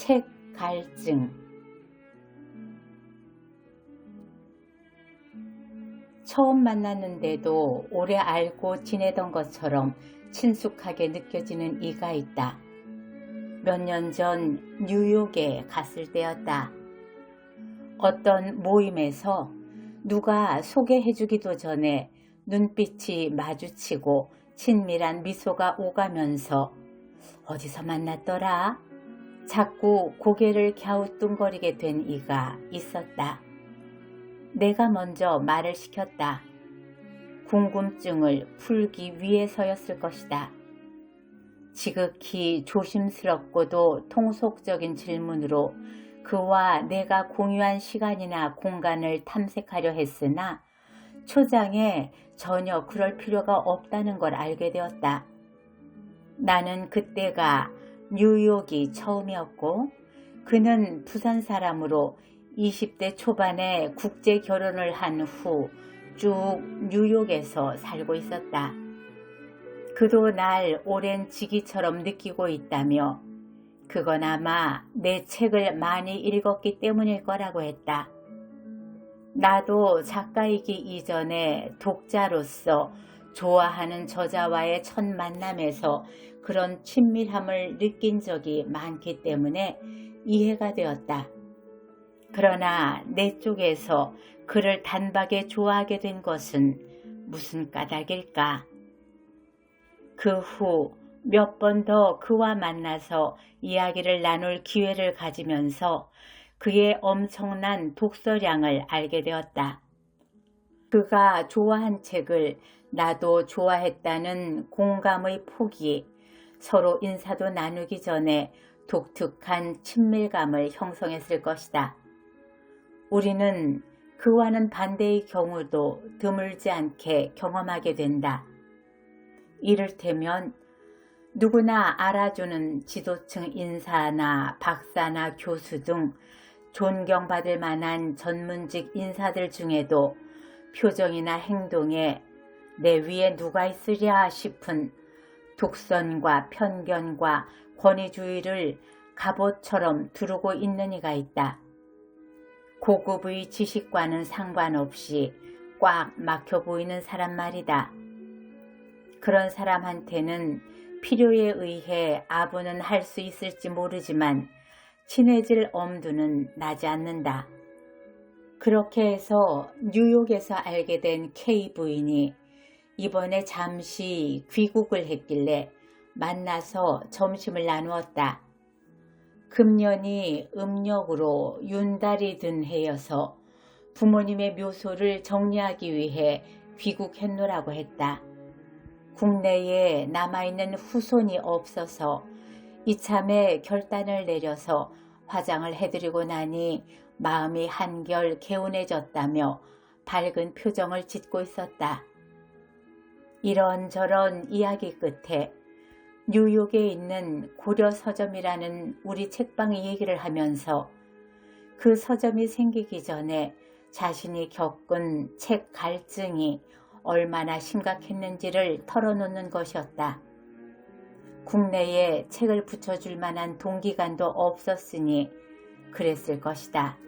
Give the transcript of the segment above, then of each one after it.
책 갈증. 처음 만났는데도 오래 알고 지내던 것처럼 친숙하게 느껴지는 이가 있다. 몇 년 전 뉴욕에 갔을 때였다. 어떤 모임에서 누가 소개해주기도 전에 눈빛이 마주치고 친밀한 미소가 오가면서 어디서 만났더라? 자꾸 고개를 갸우뚱거리게 된 이가 있었다. 내가 먼저 말을 시켰다. 궁금증을 풀기 위해서였을 것이다. 지극히 조심스럽고도 통속적인 질문으로 그와 내가 공유한 시간이나 공간을 탐색하려 했으나 초장에 전혀 그럴 필요가 없다는 걸 알게 되었다. 나는 그때가 뉴욕이 처음이었고 그는 부산 사람으로 20대 초반에 국제 결혼을 한 후 쭉 뉴욕에서 살고 있었다. 그도 날 오랜 지기처럼 느끼고 있다며 그건 아마 내 책을 많이 읽었기 때문일 거라고 했다. 나도 작가이기 이전에 독자로서 좋아하는 저자와의 첫 만남에서 그런 친밀함을 느낀 적이 많기 때문에 이해가 되었다. 그러나 내 쪽에서 그를 단박에 좋아하게 된 것은 무슨 까닭일까? 그 후 몇 번 더 그와 만나서 이야기를 나눌 기회를 가지면서 그의 엄청난 독서량을 알게 되었다. 그가 좋아한 책을 나도 좋아했다는 공감의 폭이 서로 인사도 나누기 전에 독특한 친밀감을 형성했을 것이다. 우리는 그와는 반대의 경우도 드물지 않게 경험하게 된다. 이를테면 누구나 알아주는 지도층 인사나 박사나 교수 등 존경받을 만한 전문직 인사들 중에도 표정이나 행동에 내 위에 누가 있으랴 싶은 독선과 편견과 권위주의를 갑옷처럼 두르고 있는 이가 있다. 고급의 지식과는 상관없이 꽉 막혀 보이는 사람 말이다. 그런 사람한테는 필요에 의해 아부는 할 수 있을지 모르지만 친해질 엄두는 나지 않는다. 그렇게 해서 뉴욕에서 알게 된 K 부인이 이번에 잠시 귀국을 했길래 만나서 점심을 나누었다. 금년이 음력으로 윤달이 든 해여서 부모님의 묘소를 정리하기 위해 귀국했노라고 했다. 국내에 남아있는 후손이 없어서 이참에 결단을 내려서 화장을 해드리고 나니 마음이 한결 개운해졌다며 밝은 표정을 짓고 있었다. 이런저런 이야기 끝에 뉴욕에 있는 고려 서점이라는 우리 책방의 얘기를 하면서 그 서점이 생기기 전에 자신이 겪은 책 갈증이 얼마나 심각했는지를 털어놓는 것이었다. 국내에 책을 붙여줄 만한 동기간도 없었으니 그랬을 것이다.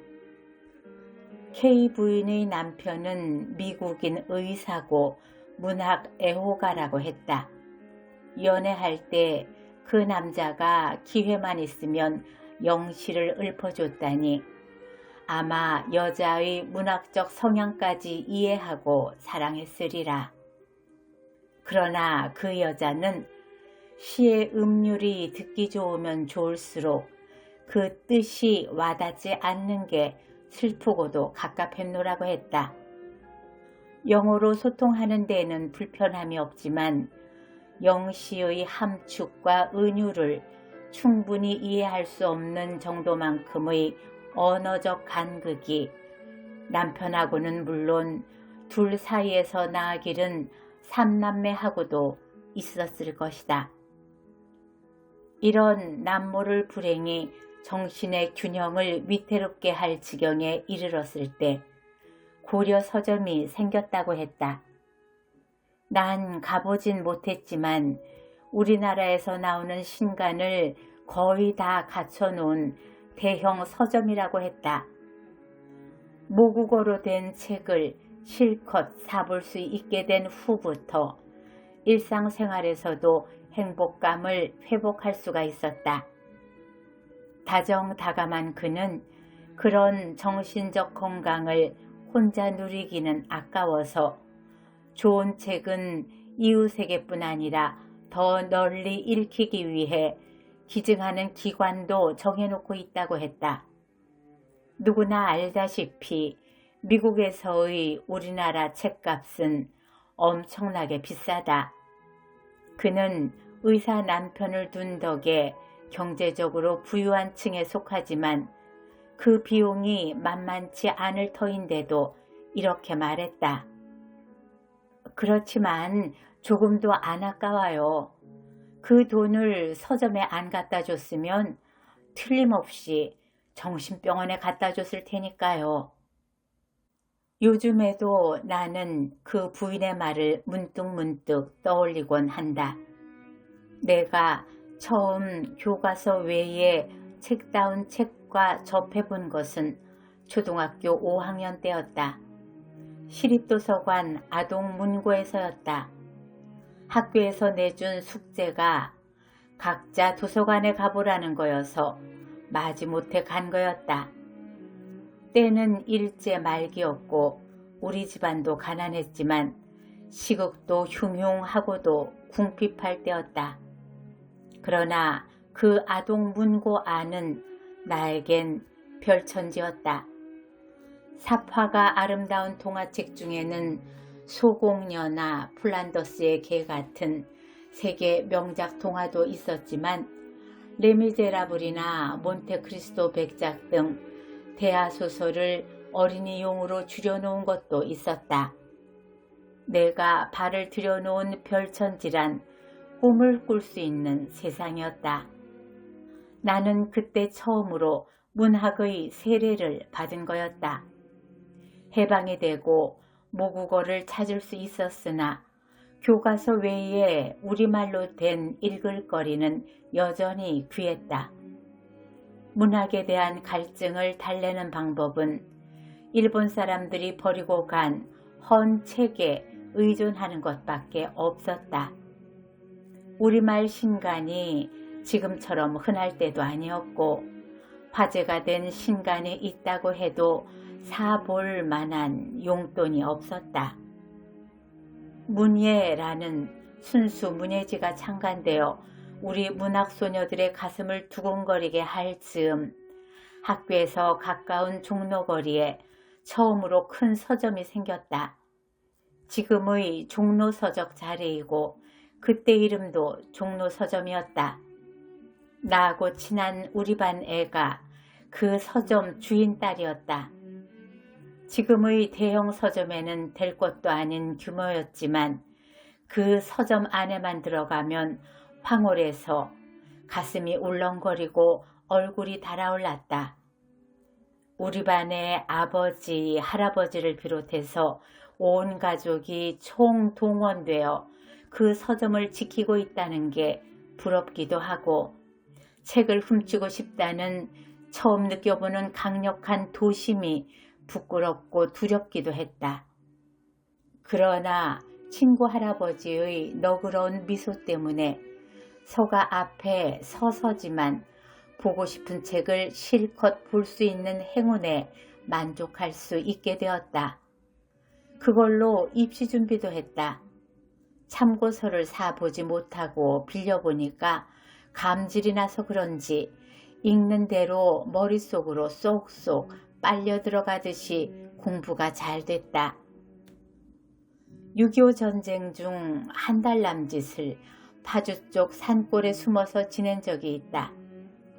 K 부인의 남편은 미국인 의사고 문학 애호가라고 했다. 연애할 때 그 남자가 기회만 있으면 영시를 읊어줬다니 아마 여자의 문학적 성향까지 이해하고 사랑했으리라. 그러나 그 여자는 시의 음률이 듣기 좋으면 좋을수록 그 뜻이 와닿지 않는 게 슬프고도 갑갑했노라고 했다. 영어로 소통하는 데에는 불편함이 없지만 영시의 함축과 은유를 충분히 이해할 수 없는 정도만큼의 언어적 간극이 남편하고는 물론 둘 사이에서 나아길은 삼남매하고도 있었을 것이다. 이런 남모를 불행히 정신의 균형을 위태롭게 할 지경에 이르렀을 때 고려 서점이 생겼다고 했다. 난 가보진 못했지만 우리나라에서 나오는 신간을 거의 다 갖춰놓은 대형 서점이라고 했다. 모국어로 된 책을 실컷 사볼 수 있게 된 후부터 일상생활에서도 행복감을 회복할 수가 있었다. 다정다감한 그는 그런 정신적 건강을 혼자 누리기는 아까워서 좋은 책은 이웃에게뿐 아니라 더 널리 읽히기 위해 기증하는 기관도 정해놓고 있다고 했다. 누구나 알다시피 미국에서의 우리나라 책값은 엄청나게 비싸다. 그는 의사 남편을 둔 덕에 경제적으로 부유한 층에 속하지만 그 비용이 만만치 않을 터인데도 이렇게 말했다. 그렇지만 조금도 안 아까워요. 그 돈을 서점에 안 갖다 줬으면 틀림없이 정신병원에 갖다 줬을 테니까요. 요즘에도 나는 그 부인의 말을 문득문득 떠올리곤 한다. 내가 처음 교과서 외에 책다운 책과 접해본 것은 초등학교 5학년 때였다. 시립도서관 아동문고에서였다. 학교에서 내준 숙제가 각자 도서관에 가보라는 거여서 마지못해 간 거였다. 때는 일제 말기였고 우리 집안도 가난했지만 시국도 흉흉하고도 궁핍할 때였다. 그러나 그 아동문고 안은 나에겐 별천지였다. 삽화가 아름다운 동화책 중에는 소공녀나 플란더스의 개 같은 세계 명작 동화도 있었지만 레미제라블이나 몬테크리스토 백작 등 대하소설을 어린이용으로 줄여놓은 것도 있었다. 내가 발을 들여놓은 별천지란 꿈을 꿀 수 있는 세상이었다. 나는 그때 처음으로 문학의 세례를 받은 거였다. 해방이 되고 모국어를 찾을 수 있었으나 교과서 외에 우리말로 된 읽을거리는 여전히 귀했다. 문학에 대한 갈증을 달래는 방법은 일본 사람들이 버리고 간 헌 책에 의존하는 것밖에 없었다. 우리말 신간이 지금처럼 흔할 때도 아니었고 화제가 된 신간이 있다고 해도 사볼 만한 용돈이 없었다. 문예라는 순수 문예지가 창간되어 우리 문학소녀들의 가슴을 두근거리게 할 즈음 학교에서 가까운 종로거리에 처음으로 큰 서점이 생겼다. 지금의 종로서적 자리이고 그때 이름도 종로서점이었다. 나하고 친한 우리 반 애가 그 서점 주인 딸이었다. 지금의 대형 서점에는 될 것도 아닌 규모였지만 그 서점 안에만 들어가면 황홀해서 가슴이 울렁거리고 얼굴이 달아올랐다. 우리 반의 아버지, 할아버지를 비롯해서 온 가족이 총동원되어 그 서점을 지키고 있다는 게 부럽기도 하고 책을 훔치고 싶다는 처음 느껴보는 강력한 도심이 부끄럽고 두렵기도 했다. 그러나 친구 할아버지의 너그러운 미소 때문에 서가 앞에 서서지만 보고 싶은 책을 실컷 볼 수 있는 행운에 만족할 수 있게 되었다. 그걸로 입시 준비도 했다. 참고서를 사보지 못하고 빌려보니까 감질이 나서 그런지 읽는 대로 머릿속으로 쏙쏙 빨려 들어가듯이 공부가 잘 됐다. 6.25 전쟁 중 한 달 남짓을 파주 쪽 산골에 숨어서 지낸 적이 있다.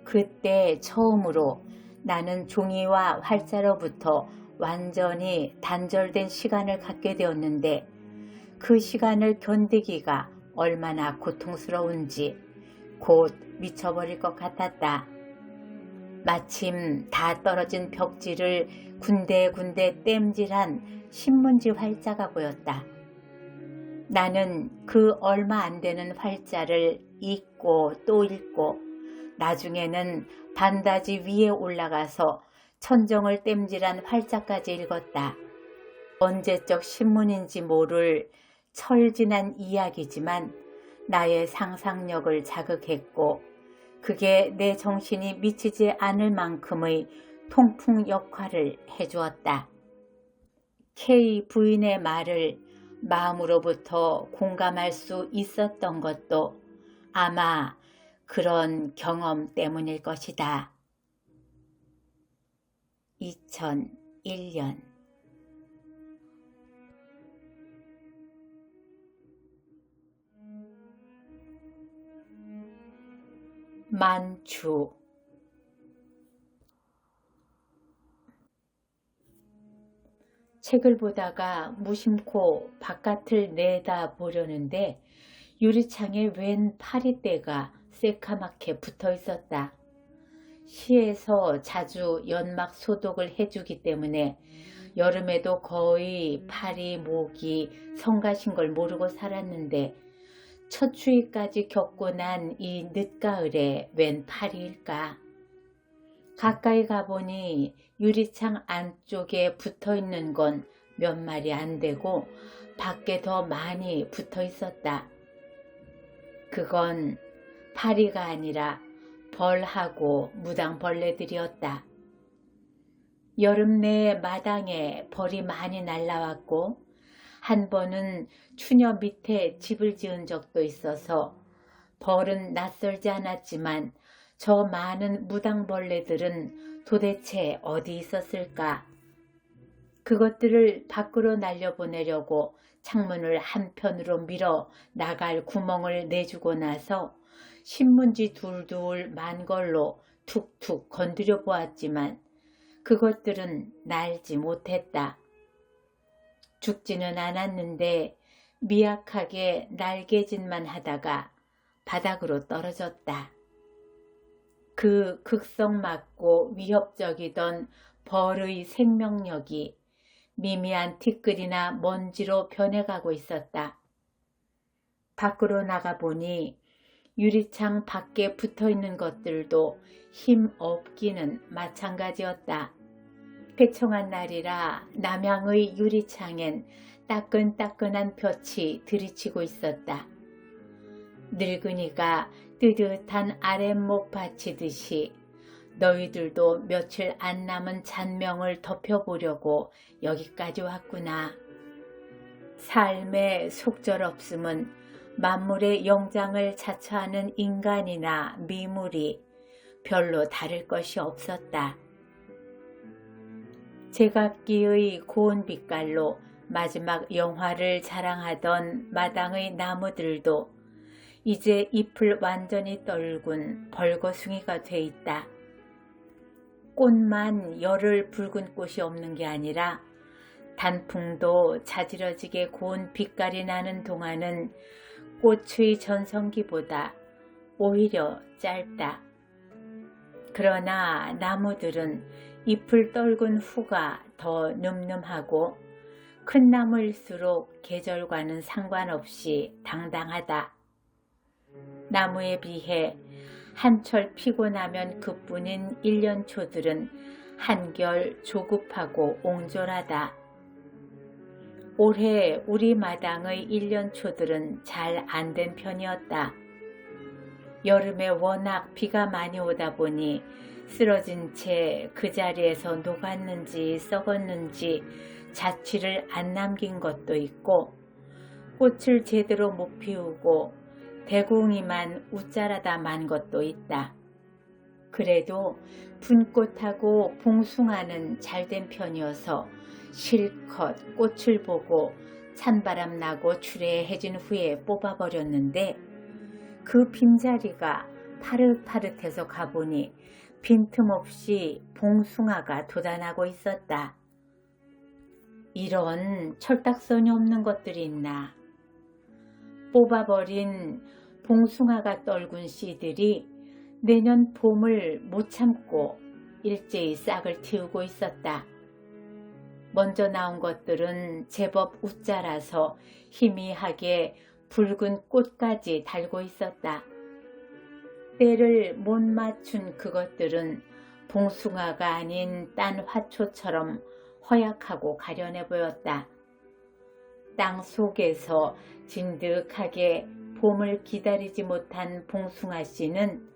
그때 처음으로 나는 종이와 활자로부터 완전히 단절된 시간을 갖게 되었는데 그 시간을 견디기가 얼마나 고통스러운지 곧 미쳐버릴 것 같았다. 마침 다 떨어진 벽지를 군데군데 땜질한 신문지 활자가 보였다. 나는 그 얼마 안 되는 활자를 읽고 또 읽고 나중에는 반다지 위에 올라가서 천정을 땜질한 활자까지 읽었다. 언제적 신문인지 모를 철진한 이야기지만 나의 상상력을 자극했고 그게 내 정신이 미치지 않을 만큼의 통풍 역할을 해주었다. K 부인의 말을 마음으로부터 공감할 수 있었던 것도 아마 그런 경험 때문일 것이다. 2001년 만추. 책을 보다가 무심코 바깥을 내다보려는데 유리창에 웬 파리떼가 새카맣게 붙어 있었다. 시에서 자주 연막 소독을 해주기 때문에 여름에도 거의 파리, 모기, 성가신 걸 모르고 살았는데 첫 추위까지 겪고 난 이 늦가을에 웬 파리일까? 가까이 가보니 유리창 안쪽에 붙어있는 건 몇 마리 안 되고 밖에 더 많이 붙어 있었다. 그건 파리가 아니라 벌하고 무당벌레들이었다. 여름 내에 마당에 벌이 많이 날라왔고 한 번은 추녀 밑에 집을 지은 적도 있어서 벌은 낯설지 않았지만 저 많은 무당벌레들은 도대체 어디 있었을까? 그것들을 밖으로 날려보내려고 창문을 한편으로 밀어 나갈 구멍을 내주고 나서 신문지 둘둘 만 걸로 툭툭 건드려 보았지만 그것들은 날지 못했다. 죽지는 않았는데 미약하게 날개짓만 하다가 바닥으로 떨어졌다. 그 극성맞고 위협적이던 벌의 생명력이 미미한 티끌이나 먼지로 변해가고 있었다. 밖으로 나가보니 유리창 밖에 붙어있는 것들도 힘 없기는 마찬가지였다. 회청한 날이라 남향의 유리창엔 따끈따끈한 볕이 들이치고 있었다. 늙은이가 뜨뜻한 아랫목 받치듯이 너희들도 며칠 안 남은 잔명을 덮여보려고 여기까지 왔구나. 삶의 속절없음은 만물의 영장을 자처하는 인간이나 미물이 별로 다를 것이 없었다. 제각기의 고운 빛깔로 마지막 영화를 자랑하던 마당의 나무들도 이제 잎을 완전히 떨군 벌거숭이가 돼 있다. 꽃만 열흘 붉은 꽃이 없는 게 아니라 단풍도 자지러지게 고운 빛깔이 나는 동안은 꽃의 전성기보다 오히려 짧다. 그러나 나무들은 잎을 떨군 후가 더 늠름하고 큰 나무일수록 계절과는 상관없이 당당하다. 나무에 비해 한철 피고 나면 그뿐인 일년초들은 한결 조급하고 옹졸하다. 올해 우리 마당의 일년초들은 잘 안 된 편이었다. 여름에 워낙 비가 많이 오다 보니 쓰러진 채 그 자리에서 녹았는지 썩었는지 자취를 안 남긴 것도 있고 꽃을 제대로 못 피우고 대궁이만 웃자라다 만 것도 있다. 그래도 분꽃하고 봉숭아는 잘된 편이어서 실컷 꽃을 보고 찬바람 나고 추레해진 후에 뽑아버렸는데 그 빈자리가 파릇파릇해서 가보니 빈틈없이 봉숭아가 돋아나고 있었다. 이런 철딱선이 없는 것들이 있나. 뽑아버린 봉숭아가 떨군 씨들이 내년 봄을 못 참고 일제히 싹을 틔우고 있었다. 먼저 나온 것들은 제법 웃자라서 희미하게 붉은 꽃까지 달고 있었다. 때를 못 맞춘 그것들은 봉숭아가 아닌 딴 화초처럼 허약하고 가련해 보였다. 땅 속에서 진득하게 봄을 기다리지 못한 봉숭아 씨는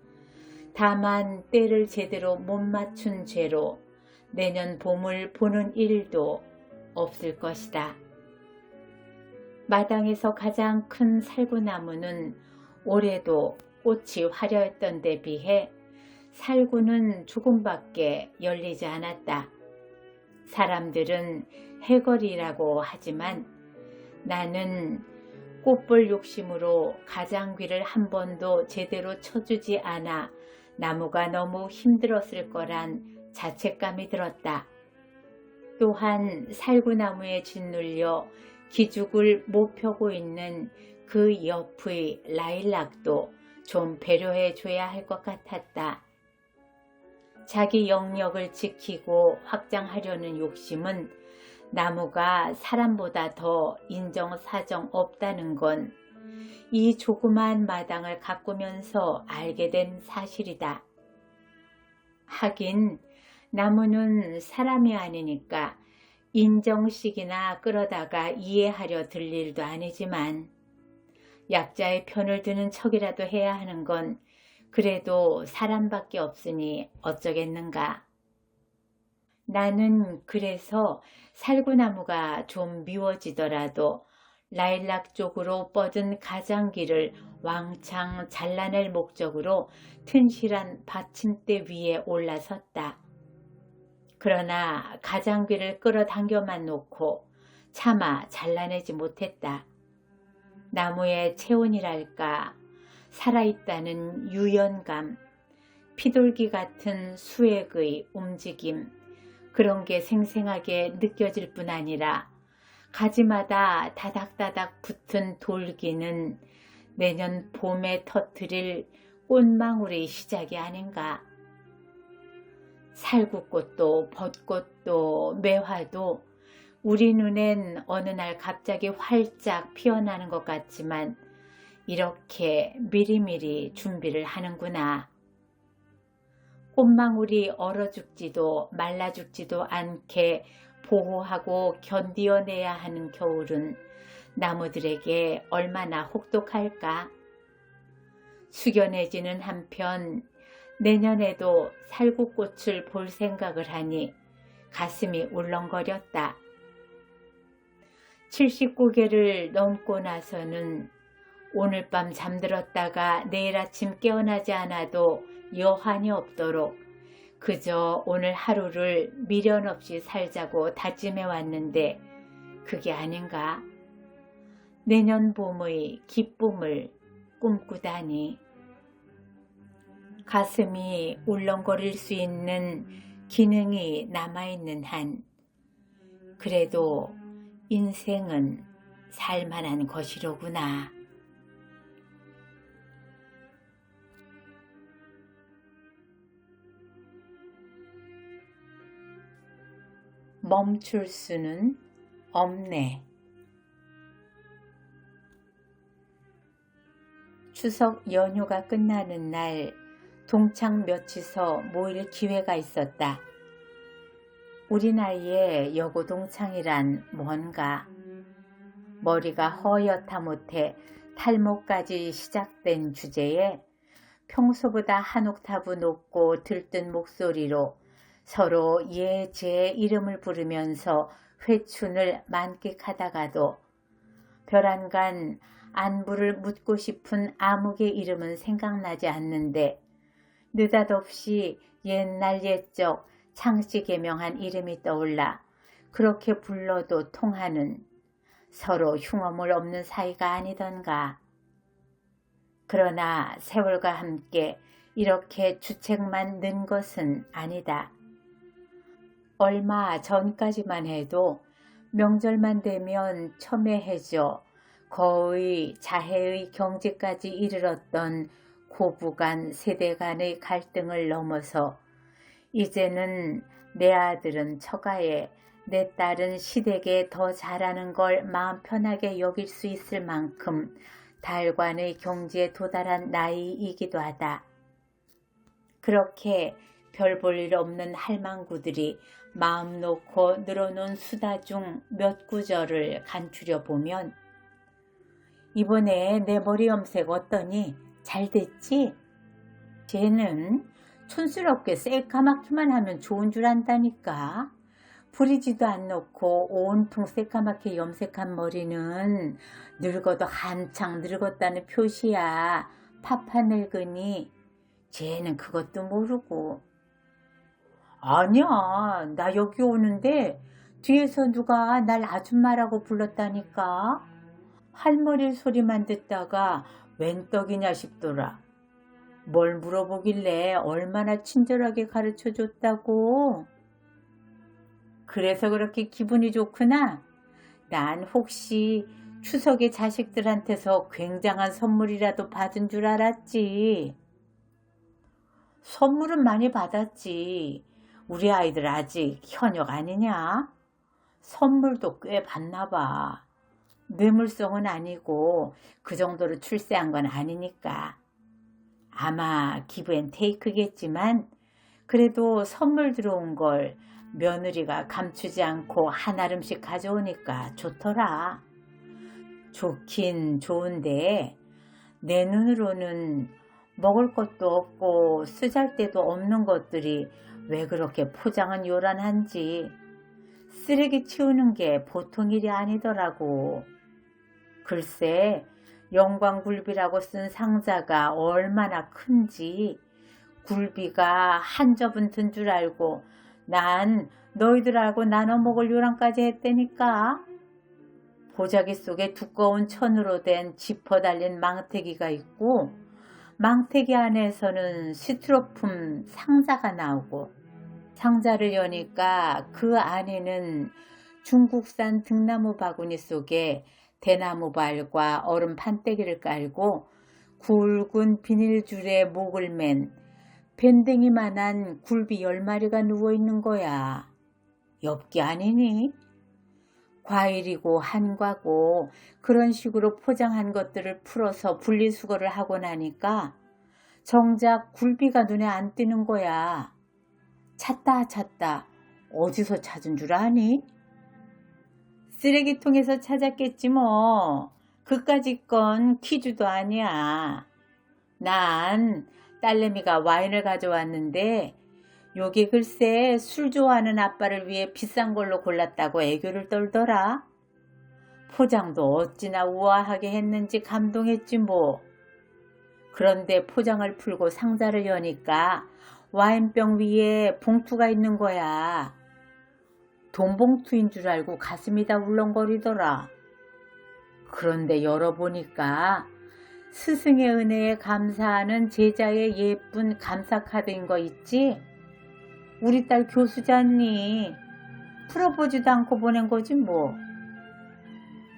다만 때를 제대로 못 맞춘 죄로 내년 봄을 보는 일도 없을 것이다. 마당에서 가장 큰 살구나무는 올해도 꽃이 화려했던 데 비해 살구는 조금밖에 열리지 않았다. 사람들은 해걸이라고 하지만 나는 꽃볼 욕심으로 가장귀를 한 번도 제대로 쳐주지 않아 나무가 너무 힘들었을 거란 자책감이 들었다. 또한 살구나무에 짓눌려 기죽을 못 펴고 있는 그 옆의 라일락도 좀 배려해 줘야 할 것 같았다. 자기 영역을 지키고 확장하려는 욕심은 나무가 사람보다 더 인정사정 없다는 건 이 조그만 마당을 가꾸면서 알게 된 사실이다. 하긴 나무는 사람이 아니니까 인정식이나 끌어다가 이해하려 들 일도 아니지만 약자의 편을 드는 척이라도 해야 하는 건 그래도 사람밖에 없으니 어쩌겠는가. 나는 그래서 살구나무가 좀 미워지더라도 라일락 쪽으로 뻗은 가장귀를 왕창 잘라낼 목적으로 튼실한 받침대 위에 올라섰다. 그러나 가장귀를 끌어당겨만 놓고 차마 잘라내지 못했다. 나무의 체온이랄까, 살아있다는 유연감, 피돌기 같은 수액의 움직임, 그런 게 생생하게 느껴질 뿐 아니라 가지마다 다닥다닥 붙은 돌기는 내년 봄에 터뜨릴 꽃망울의 시작이 아닌가. 살구꽃도 벚꽃도 매화도 우리 눈엔 어느 날 갑자기 활짝 피어나는 것 같지만 이렇게 미리미리 준비를 하는구나. 꽃망울이 얼어 죽지도 말라 죽지도 않게 보호하고 견디어내야 하는 겨울은 나무들에게 얼마나 혹독할까. 숙연해지는 한편 내년에도 살구꽃을 볼 생각을 하니 가슴이 울렁거렸다. 70고개를 넘고 나서는 오늘 밤 잠들었다가 내일 아침 깨어나지 않아도 여한이 없도록 그저 오늘 하루를 미련 없이 살자고 다짐해 왔는데 그게 아닌가? 내년 봄의 기쁨을 꿈꾸다니. 가슴이 울렁거릴 수 있는 기능이 남아있는 한 그래도 인생은 살만한 것이로구나. 멈출 수는 없네. 추석 연휴가 끝나는 날 동창 몇이서 모일 기회가 있었다. 우리 나이에 여고 동창이란 뭔가. 머리가 허옇다 못해 탈모까지 시작된 주제에 평소보다 한 옥타브 높고 들뜬 목소리로 서로 얘, 제 이름을 부르면서 회춘을 만끽하다가도 별안간 안부를 묻고 싶은 아무개 이름은 생각나지 않는데 느닷없이 옛날 옛적 창씨 개명한 이름이 떠올라 그렇게 불러도 통하는 서로 흉엄을 없는 사이가 아니던가. 그러나 세월과 함께 이렇게 주책만 는 것은 아니다. 얼마 전까지만 해도 명절만 되면 첨예해져 거의 자해의 경지까지 이르렀던 고부간 세대 간의 갈등을 넘어서 이제는 내 아들은 처가에 내 딸은 시댁에 더 잘하는 걸 마음 편하게 여길 수 있을 만큼 달관의 경지에 도달한 나이이기도 하다. 그렇게 별 볼 일 없는 할망구들이 마음 놓고 늘어놓은 수다 중 몇 구절을 간추려 보면, 이번에 내 머리 염색 어떠니? 잘 됐지? 쟤는 촌스럽게 새까맣기만 하면 좋은 줄 안다니까. 부리지도 않놓고 온통 새까맣게 염색한 머리는 늙어도 한창 늙었다는 표시야. 파파 늙으니. 쟤는 그것도 모르고. 아니야, 나 여기 오는데 뒤에서 누가 날 아줌마라고 불렀다니까. 할머니 소리만 듣다가 웬 떡이냐 싶더라. 뭘 물어보길래 얼마나 친절하게 가르쳐줬다고. 그래서 그렇게 기분이 좋구나. 난 혹시 추석에 자식들한테서 굉장한 선물이라도 받은 줄 알았지. 선물은 많이 받았지. 우리 아이들 아직 현역 아니냐? 선물도 꽤 받나 봐. 뇌물성은 아니고 그 정도로 출세한 건 아니니까. 아마 기브앤테이크겠지만 그래도 선물 들어온 걸 며느리가 감추지 않고 한 알음씩 가져오니까 좋더라. 좋긴 좋은데 내 눈으로는 먹을 것도 없고 쓰잘데도 없는 것들이 왜 그렇게 포장은 요란한지 쓰레기 치우는 게 보통 일이 아니더라고. 글쎄 영광굴비라고 쓴 상자가 얼마나 큰지 굴비가 한 접은 든 줄 알고 난 너희들하고 나눠 먹을 요란까지 했다니까. 보자기 속에 두꺼운 천으로 된 지퍼 달린 망태기가 있고 망태기 안에서는 스티로폼 상자가 나오고 상자를 여니까 그 안에는 중국산 등나무 바구니 속에 대나무 발과 얼음 판때기를 깔고 굵은 비닐줄에 목을 맨 밴댕이만한 굴비 10마리가 누워있는 거야. 엽기 아니니? 과일이고 한과고 그런 식으로 포장한 것들을 풀어서 분리수거를 하고 나니까 정작 굴비가 눈에 안 띄는 거야. 찾다 어디서 찾은 줄 아니? 쓰레기통에서 찾았겠지 뭐. 그까짓 건 퀴즈도 아니야. 난 딸내미가 와인을 가져왔는데 요게 글쎄 술 좋아하는 아빠를 위해 비싼 걸로 골랐다고 애교를 떨더라. 포장도 어찌나 우아하게 했는지 감동했지 뭐. 그런데 포장을 풀고 상자를 여니까 와인병 위에 봉투가 있는 거야. 돈봉투인 줄 알고 가슴이 다 울렁거리더라. 그런데 열어보니까 스승의 은혜에 감사하는 제자의 예쁜 감사카드인 거 있지? 우리 딸 교수잖니. 풀어보지도 않고 보낸 거지 뭐.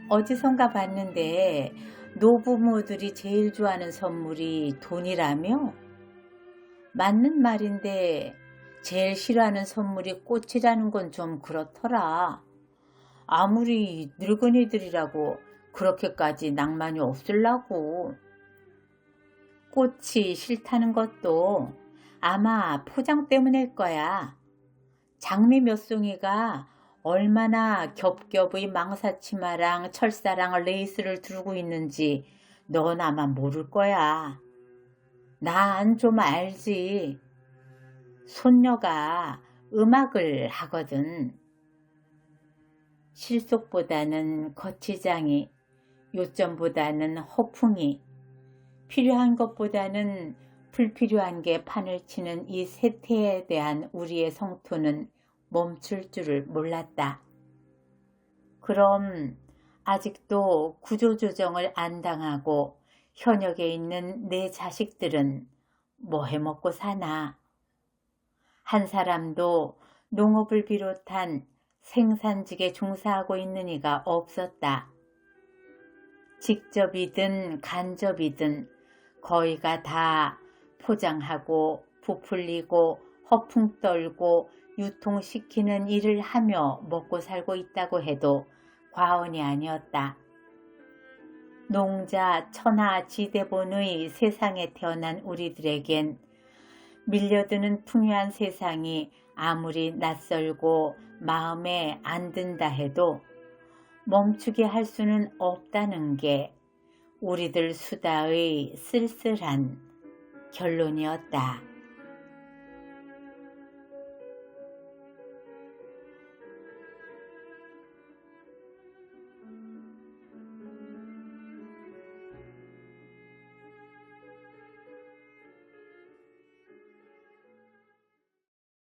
어디선가 봤는데 노부모들이 제일 좋아하는 선물이 돈이라며? 맞는 말인데 제일 싫어하는 선물이 꽃이라는 건 좀 그렇더라. 아무리 늙은이들이라고 그렇게까지 낭만이 없을라고. 꽃이 싫다는 것도 아마 포장 때문일 거야. 장미 몇 송이가 얼마나 겹겹의 망사치마랑 철사랑 레이스를 두르고 있는지 넌 아마 모를 거야. 난 좀 알지. 손녀가 음악을 하거든. 실속보다는 거치장이, 요점보다는 허풍이, 필요한 것보다는 불필요한 게 판을 치는 이 세태에 대한 우리의 성토는 멈출 줄을 몰랐다. 그럼 아직도 구조조정을 안 당하고 현역에 있는 내 자식들은 뭐 해먹고 사나? 한 사람도 농업을 비롯한 생산직에 종사하고 있는 이가 없었다. 직접이든 간접이든 거의가 다 포장하고 부풀리고 허풍 떨고 유통시키는 일을 하며 먹고 살고 있다고 해도 과언이 아니었다. 농자 천하 지대본의 세상에 태어난 우리들에겐 밀려드는 풍요한 세상이 아무리 낯설고 마음에 안 든다 해도 멈추게 할 수는 없다는 게 우리들 수다의 쓸쓸한 결론이었다.